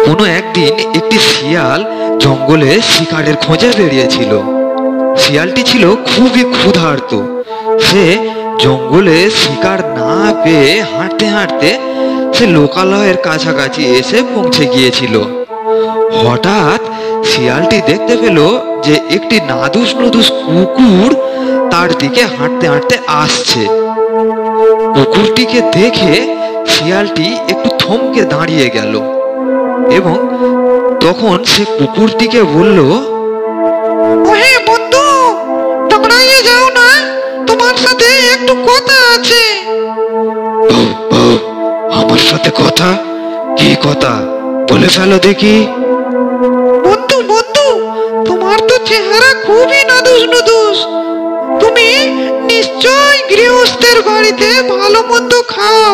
কোনো একদিন একটি শিয়াল জঙ্গলে শিকারের খোঁজে বেরিয়েছিল। শিয়ালটি ছিল খুবই ক্ষুধার্ত। সে জঙ্গলে শিকার না পেয়ে হাঁটতে হাঁটতে সে লোকালয়ের কাছাকাছি এসে পৌঁছে গিয়েছিল। হঠাৎ শিয়ালটি দেখতে পেল যে একটি নাদুস নুদুস কুকুর তার দিকে হাঁটতে হাঁটতে আসছে। কুকুরটিকে দেখে শিয়ালটি একটু থমকে দাঁড়িয়ে গেল এবং তখন সে কুকুরটিকে বলল, ওহে বন্ধু, দাঁড়িয়ে যাও না, তোমার সাথে একটু কথা আছে। আমার সাথে কথা? কি কথা? বলে ফেলো দেখি। বন্ধু বন্ধু, তোমার তো চেহারা খুবই নাদুস নুদুস। তুমি নিশ্চয় গৃহস্থের বাড়িতে ভালো মন্দ খাও।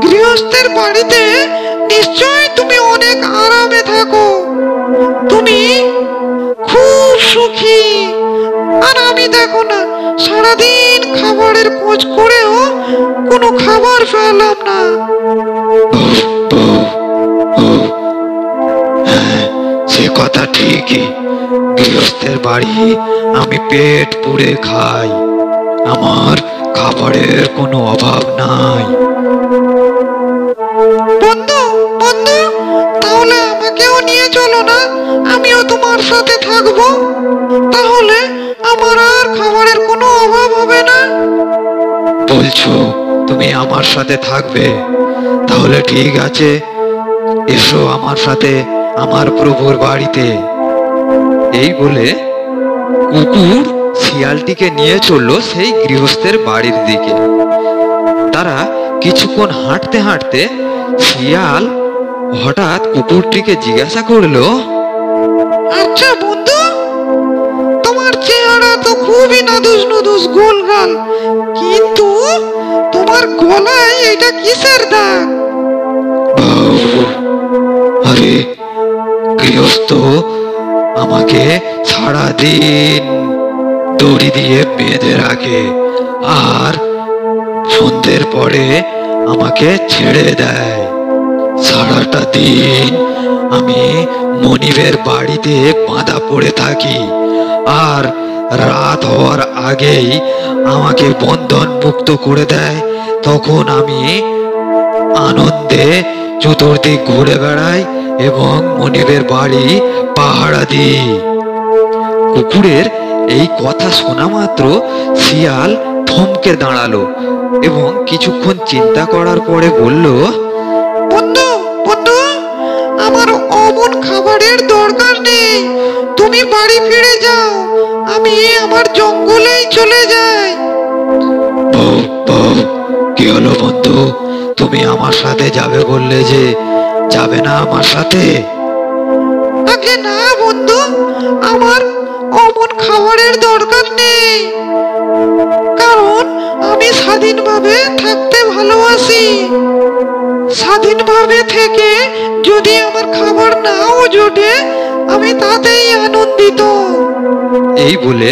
গৃহস্থের বাড়িতে নিশ্চয় তুমি অনেক আরামে থাকো। তুমি খুব সুখী। আর আমি দেখো না, সারাদিন খাবারের খোঁজ করেও কোনো খাবার পেলাম না। সে কথা ঠিকই। গৃহস্থের বাড়ি আমি পেট পুড়ে খাই, আমার খাবারের কোনো অভাব নাই। বন্ধু বন্ধু, তাহলে আমাকেও নিয়ে চলো না, আমিও তোমার সাথে থাকবো। তাহলে আমার আর খাবারের কোনো অভাব হবে না। বলছো তুমি আমার সাথে থাকবে? তাহলে ঠিক আছে, এসো আমার সাথে আমার প্রভুর বাড়িতে। এই বলে কুকুর শিয়ালটিকে নিয়ে চললো সেই গৃহস্থের বাড়ির দিকে। তারা কিছুক্ষণ হাঁটতে হাঁটতে শিয়াল হঠাৎ কুকুরটিকে জিজ্ঞাসা করলো, আচ্ছা বন্ধু, তোমার চেহারা তো খুবই নাদুস নুদুস গোলগাল, কিন্তু তোমার গলায় এটা কিসের দাগ? আরে গৃহস্থ আমাকে সারাদিন দড়ি দিয়ে বেঁধে রাখে আর সন্ধ্যের পরে আমাকে ছেড়ে দেয়। সারাটা দিন আমি মনিবের বাড়িতে বাঁধা পড়ে থাকি, আর রাত হওয়ার আগেই আমাকে বন্ধন মুক্ত করে দেয়। তখন আমি আনন্দে চতুর্দিক ঘুরে বেড়াই এবং মনিবের বাড়ি পাহারা দিই। কুকুরের এই কথা শোনা মাত্র শিয়াল থমকে দাঁড়ালো এবং কিছুক্ষণ চিন্তা করার পরে বলল, বন্ধু বন্ধু, আমার অমন খাবারের দরকার নেই। তুমি বাড়ি ফিরে যাও, আমি আমার জঙ্গলেই চলে যাই। কি হলো বন্ধু, তুমি আমার সাথে যাবে বললে যে, যাবে না আমার সাথে? আগে না বন্ধু, আমার অমন খাবারের দরকার নেই, কারণ আমি স্বাধীনভাবে থাকতে ভালোবাসি। স্বাধীনভাবে থেকে যদি আমার খাবার নাও জোটে, আমি তাতেই আনন্দিত। এই বলে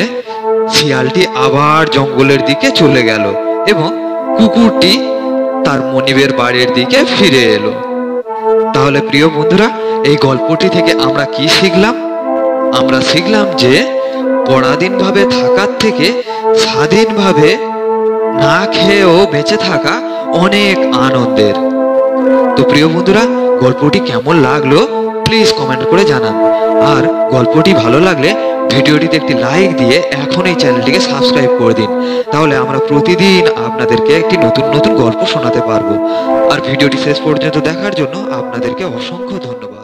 শিয়ালটি আবার জঙ্গলের দিকে চলে গেল এবং কুকুরটি তার মনিবের বাড়ির দিকে ফিরে এলো। তাহলে প্রিয় বন্ধুরা, এই গল্পটি থেকে আমরা কি শিখলাম? আমরা শিখলাম যে পরাধীনভাবে থাকার থেকে স্বাধীনভাবে না খেয়েও বেঁচে থাকা অনেক আনন্দের। তো প্রিয় বন্ধুরা, গল্পটি কেমন লাগলো প্লিজ কমেন্ট করে জানান। আর গল্পটি ভালো লাগলে ভিডিওটিতে একটি লাইক দিয়ে এখন এই চ্যানেলটিকে সাবস্ক্রাইব করে দিন। তাহলে আমরা প্রতিদিন আপনাদেরকে একটি নতুন নতুন গল্প শোনাতে পারবো। আর ভিডিওটি শেষ পর্যন্ত দেখার জন্য আপনাদেরকে অসংখ্য ধন্যবাদ।